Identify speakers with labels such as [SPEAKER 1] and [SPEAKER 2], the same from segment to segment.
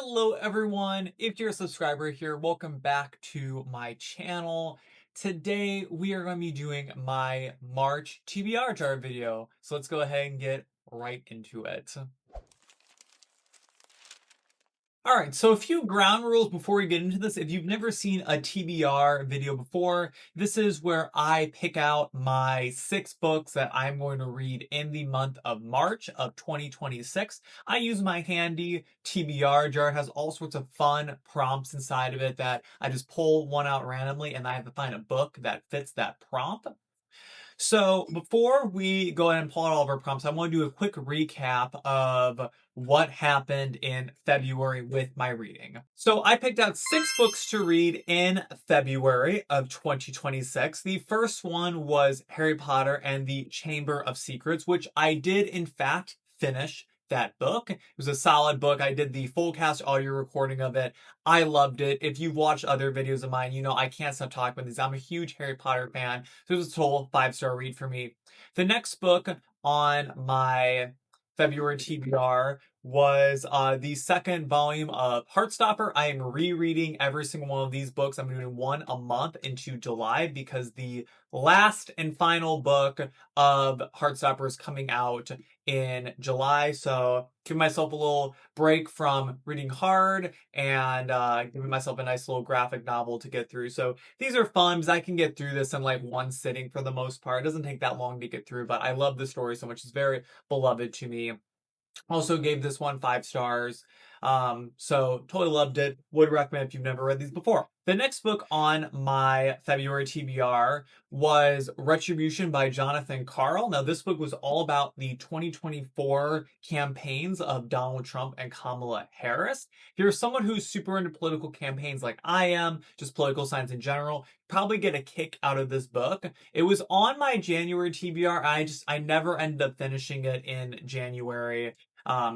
[SPEAKER 1] Hello everyone, if you're a subscriber here, welcome back to my channel. Today we are going to be doing my March TBR chart video, so let's go ahead and get right into it. Alright, so a few ground rules before we get into this. If you've never seen a TBR video before, this is where I pick out my 6 books that I'm going to read in the month of March of 2026. I use my handy TBR jar. It has all sorts of fun prompts inside of it that I just pull one out randomly and I have to find a book that fits that prompt. So before we go ahead and pull out all of our prompts, I want to do a quick recap of what happened in February with my reading. So I picked out 6 books to read in February of 2026. The first one was Harry Potter and the Chamber of Secrets, which I did in fact finish that book. It was a solid book. I did the full cast audio recording of it. I loved it. If you've watched other videos of mine, you know I can't stop talking about these. I'm a huge Harry Potter fan, so it was a total 5-star read for me. The next book on my February TBR was the second volume of Heartstopper. I am rereading every single one of these books. I'm doing one a month into July because the last and final book of Heartstopper is coming out in July. So giving myself a little break from reading hard and giving myself a nice little graphic novel to get through. So these are fun because I can get through this in like one sitting for the most part. It doesn't take that long to get through, but I love the story so much. It's very beloved to me. Also gave this one 5 stars. So totally loved it. Would recommend if you've never read these before. The next book on my February TBR was Retribution by Jonathan Carl. Now, this book was all about the 2024 campaigns of Donald Trump and Kamala Harris. If you're someone who's super into political campaigns like I am, just political science in general, probably get a kick out of this book. It was on my January TBR. I never ended up finishing it in January.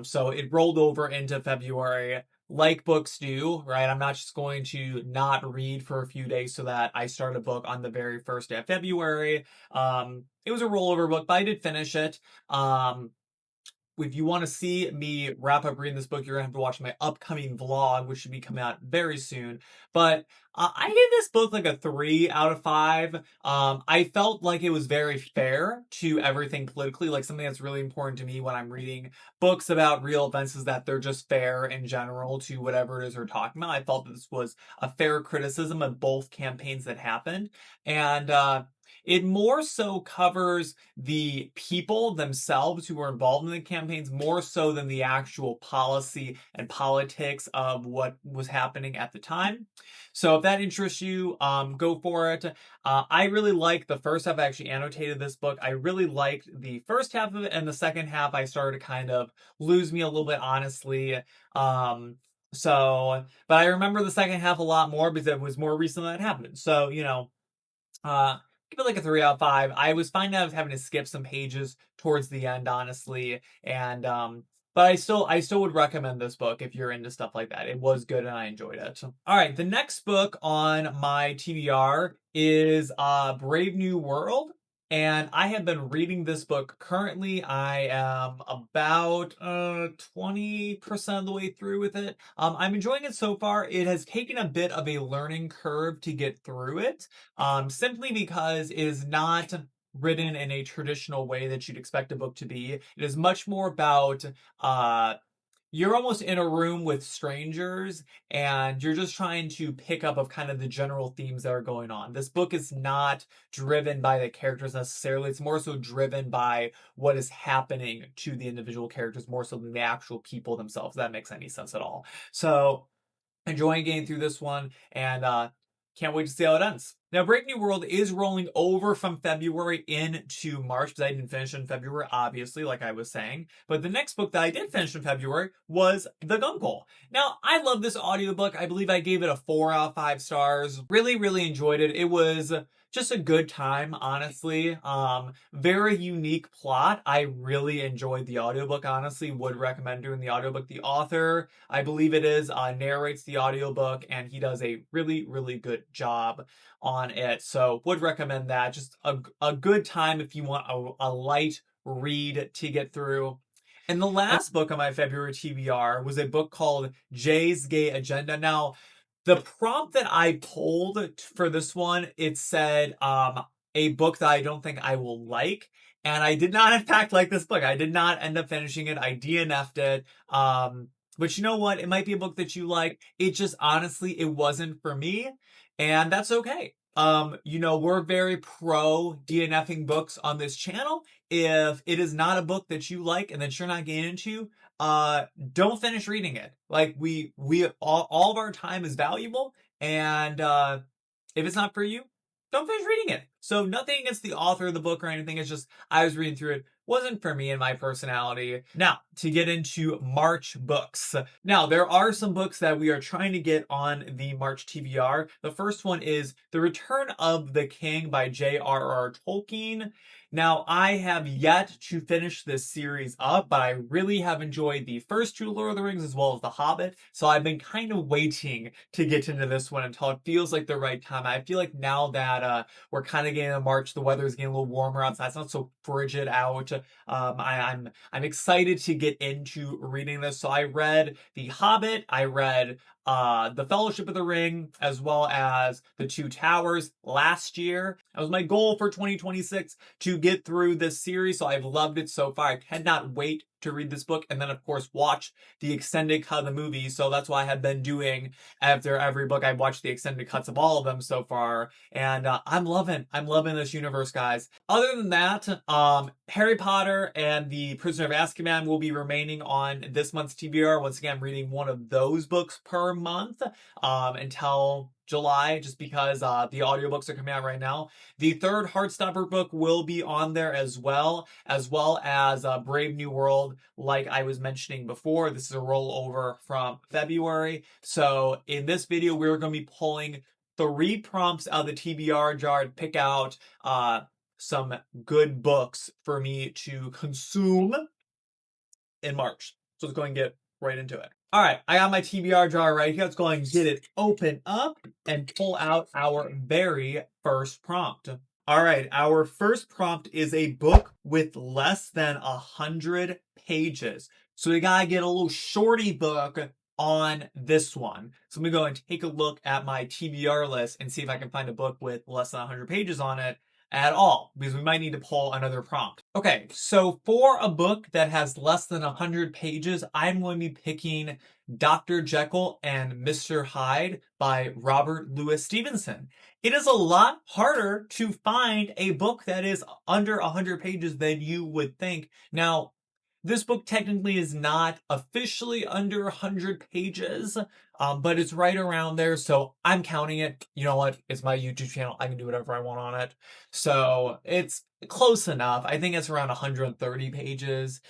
[SPEAKER 1] So it rolled over into February like books do, right? I'm not just going to not read for a few days so that I start a book on the very first day of February. It was a rollover book, but I did finish it. If you want to see me wrap up reading this book, you're going to have to watch my upcoming vlog, which should be coming out very soon. But I gave this book like a 3 out of 5. I felt like it was very fair to everything politically. Like something that's really important to me when I'm reading books about real events is that they're just fair in general to whatever it is we're talking about. I felt that this was a fair criticism of both campaigns that happened. And it more so covers the people themselves who were involved in the campaigns more so than the actual policy and politics of what was happening at the time. So if that interests you, go for it. I really liked the first half. I actually annotated this book. I really liked the first half of it, and the second half I started to kind of lose me a little bit, honestly. But I remember the second half a lot more because it was more recent that happened. So, give it like a 3 out of 5. I was finding I was having to skip some pages towards the end, honestly, and but I still would recommend this book if you're into stuff like that. It was good and I enjoyed it. All right, the next book on my TBR is Brave New World. And I have been reading this book currently. I am about 20% of the way through with it. I'm enjoying it so far. It has taken a bit of a learning curve to get through it, simply because it is not written in a traditional way that you'd expect a book to be. It is much more about you're almost in a room with strangers and you're just trying to pick up of kind of the general themes that are going on. This book is not driven by the characters necessarily. It's more so driven by what is happening to the individual characters more so than the actual people themselves. If that makes any sense at all. So enjoying getting through this one and can't wait to see how it ends. Now, Brave New World is rolling over from February into March because I didn't finish in February, obviously, like I was saying. But the next book that I did finish in February was The Guncle. Now, I love this audiobook. I believe I gave it a 4 out of 5 stars. Really, really enjoyed it. It was just a good time, honestly. Very unique plot. I really enjoyed the audiobook, honestly. Would recommend doing the audiobook. The author, I believe it is, narrates the audiobook, and he does a really, really good job on it. So would recommend that. Just a good time if you want a light read to get through. And the last book on my February TBR was a book called Jay's Gay Agenda. Now, the prompt that I pulled for this one, it said a book that I don't think I will like. And I did not, in fact, like this book. I did not end up finishing it. I DNF'd it. But you know what? It might be a book that you like. It just honestly, it wasn't for me. And that's okay. We're very pro DNFing books on this channel. If it is not a book that you like and that you're not getting into, don't finish reading it. Like we all of our time is valuable, and if it's not for you, don't finish reading it. So nothing against the author of the book or anything. It's just I was reading through it. Wasn't for me and my personality. Now, to get into March books. Now, there are some books that we are trying to get on the March TBR. The first one is The Return of the King by J.R.R. Tolkien. Now, I have yet to finish this series up, but I really have enjoyed the first two Lord of the Rings as well as The Hobbit, so I've been kind of waiting to get into this one until it feels like the right time. I feel like now that we're kind of getting in March, the weather's getting a little warmer outside, it's not so frigid out. I'm excited to get into reading this. So I read The Hobbit, I read The Fellowship of the Ring, as well as The Two Towers last year. That was my goal for 2026 to get through this series, so I've loved it so far. I cannot wait to read this book and then of course watch the extended cut of the movie. So that's what I have been doing after every book. I've watched the extended cuts of all of them so far, and I'm loving this universe, guys. Other than that, Harry Potter and the Prisoner of Azkaban will be remaining on this month's TBR. Once again, I'm reading one of those books per month until July, just because the audiobooks are coming out right now. The third Heartstopper book will be on there as well as Brave New World, like I was mentioning before. This is a rollover from February. So in this video, we're going to be pulling 3 prompts out of the TBR jar to pick out some good books for me to consume in March. So let's go and get right into it. All right, I got my TBR jar right here. Let's go and get it open up and pull out our very first prompt. All right, our first prompt is a book with less than 100 pages. So we gotta get a little shorty book on this one. So I'm gonna go and take a look at my TBR list and see if I can find a book with less than 100 pages on it at all, because we might need to pull another prompt. Okay, so for a book that has less than 100 pages, I'm going to be picking Dr. Jekyll and Mr. Hyde by Robert Louis Stevenson. It is a lot harder to find a book that is under 100 pages than you would think. Now, this book technically is not officially under 100 pages, but it's right around there, so I'm counting it. You know what? It's my YouTube channel. I can do whatever I want on it. So it's close enough. I think it's around 130 pages.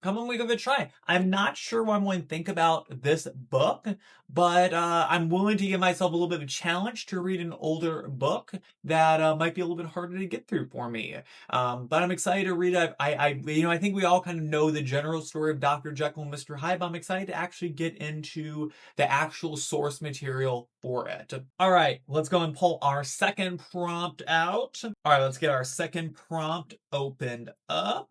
[SPEAKER 1] Come on, we give it a try. I'm not sure what I'm going to think about this book, but I'm willing to give myself a little bit of a challenge to read an older book that might be a little bit harder to get through for me. But I'm excited to read it. I think we all kind of know the general story of Dr. Jekyll and Mr. Hyde, but I'm excited to actually get into the actual source material for it. All right, let's go and pull our second prompt out. All right, let's get our second prompt opened up.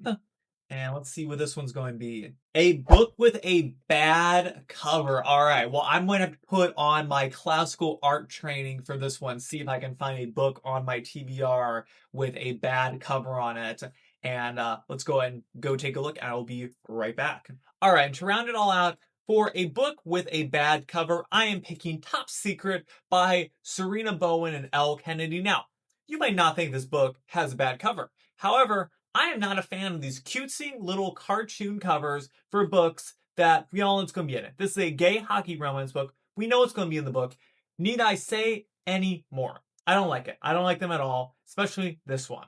[SPEAKER 1] And let's see what this one's going to be. A book with a bad cover. All right, well, I'm going to have to put on my classical art training for this one. See if I can find a book on my TBR with a bad cover on it. And let's go and go take a look, and I'll be right back. All right, and to round it all out, for a book with a bad cover, I am picking Top Secret by Serena Bowen and Elle Kennedy. Now, you might not think this book has a bad cover. However, I am not a fan of these cutesy little cartoon covers for books that we all know it's going to be in it. This is a gay hockey romance book. We know it's going to be in the book. Need I say any more? I don't like it. I don't like them at all, especially this one.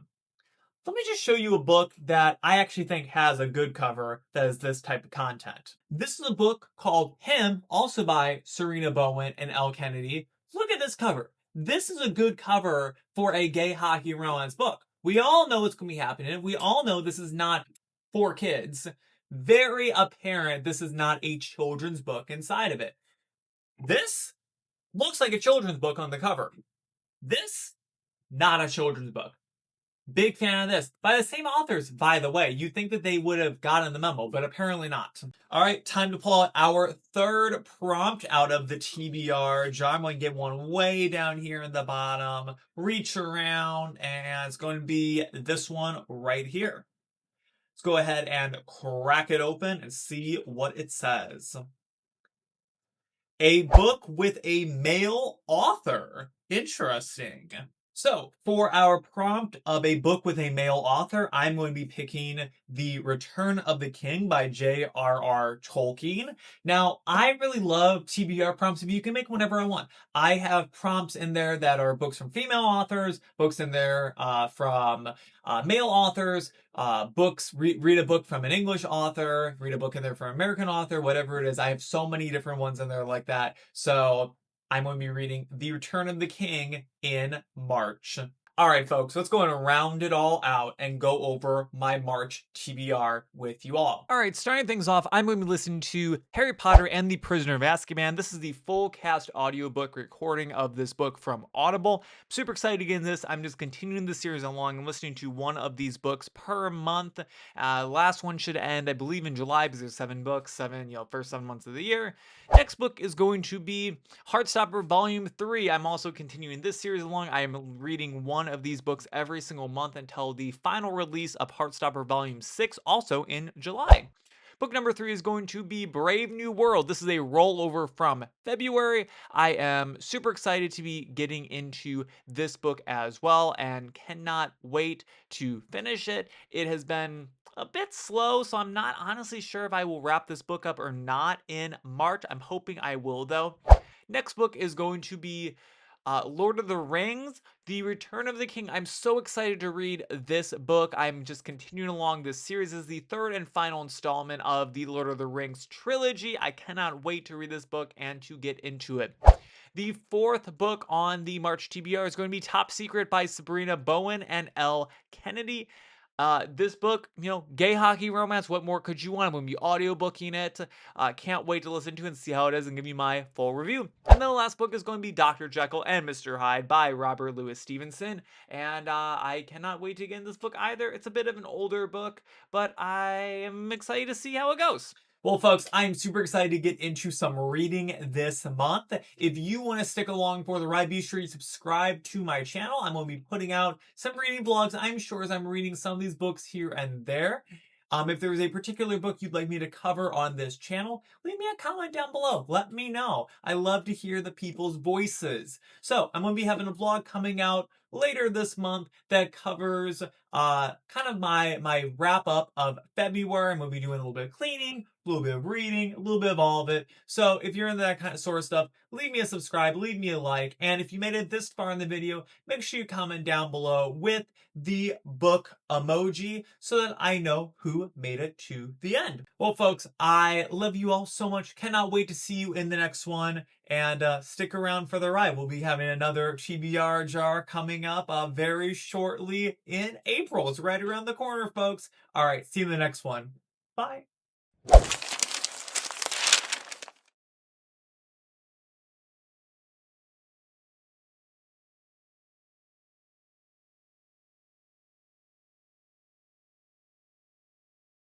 [SPEAKER 1] Let me just show you a book that I actually think has a good cover that is this type of content. This is a book called Him, also by Serena Bowen and Elle Kennedy. Look at this cover. This is a good cover for a gay hockey romance book. We all know what's going to be happening. We all know this is not for kids. Very apparent this is not a children's book inside of it. This looks like a children's book on the cover. This, not a children's book. Big fan of this. By the same authors, by the way. You'd think that they would have gotten the memo, but apparently not. All right, time to pull out our third prompt out of the TBR jar. I'm going to get one way down here in the bottom, reach around, and it's going to be this one right here. Let's go ahead and crack it open and see what it says. A book with a male author. Interesting. So, for our prompt of a book with a male author, I'm going to be picking The Return of the King by J.R.R. Tolkien. Now, I really love TBR prompts. You can make whatever I want. I have prompts in there that are books from female authors, books in there from male authors, read a book from an English author, read a book in there from an American author, whatever it is. I have so many different ones in there like that. So I'm going to be reading The Return of the King in March. All right, folks, let's go and round it all out and go over my March TBR with you all. All right, starting things off, I'm going to be listening to Harry Potter and the Prisoner of Azkaban. This is the full cast audiobook recording of this book from Audible. I'm super excited to get in this. I'm just continuing the series along and listening to one of these books per month. Last one should end, I believe, in July because there's 7 books, first 7 months of the year. Next book is going to be Heartstopper Volume 3. I'm also continuing this series along. I am reading one of these books every single month until the final release of Heartstopper Volume 6, also in July. Book number 3 is going to be Brave New World. This is a rollover from February. I am super excited to be getting into this book as well and cannot wait to finish it. It has been a bit slow, so I'm not honestly sure if I will wrap this book up or not in March. I'm hoping I will, though. Next book is going to be Lord of the Rings, The Return of the King. I'm so excited to read this book. I'm just continuing along this series. This is the third and final installment of the Lord of the Rings trilogy. I cannot wait to read this book and to get into it. The fourth book on the March TBR is going to be Top Secret by Sabrina Bowen and Elle Kennedy. This book, gay hockey romance, what more could you want? I'm going to be audiobooking it. Can't wait to listen to it and see how it is and give you my full review. And then the last book is going to be Dr. Jekyll and Mr. Hyde by Robert Louis Stevenson. And I cannot wait to get in this book either. It's a bit of an older book, but I am excited to see how it goes. Well, folks, I'm super excited to get into some reading this month. If you want to stick along for the ride, be sure you subscribe to my channel. I'm going to be putting out some reading vlogs, I'm sure, as I'm reading some of these books here and there. If there's a particular book you'd like me to cover on this channel, leave me a comment down below. Let me know. I love to hear the people's voices. So I'm going to be having a vlog coming out later this month that covers kind of my wrap up of February. I'm going to be doing a little bit of cleaning, a little bit of reading, a little bit of all of it. So if you're into that kind of sort of stuff, leave me a subscribe, leave me a like, and if you made it this far in the video, make sure you comment down below with the book emoji so that I know who made it to the end. Well, folks, I love you all so much. Cannot wait to see you in the next one, and stick around for the ride. We'll be having another TBR jar coming up very shortly in April. It's right around the corner, folks. All right, see you in the next one. Bye.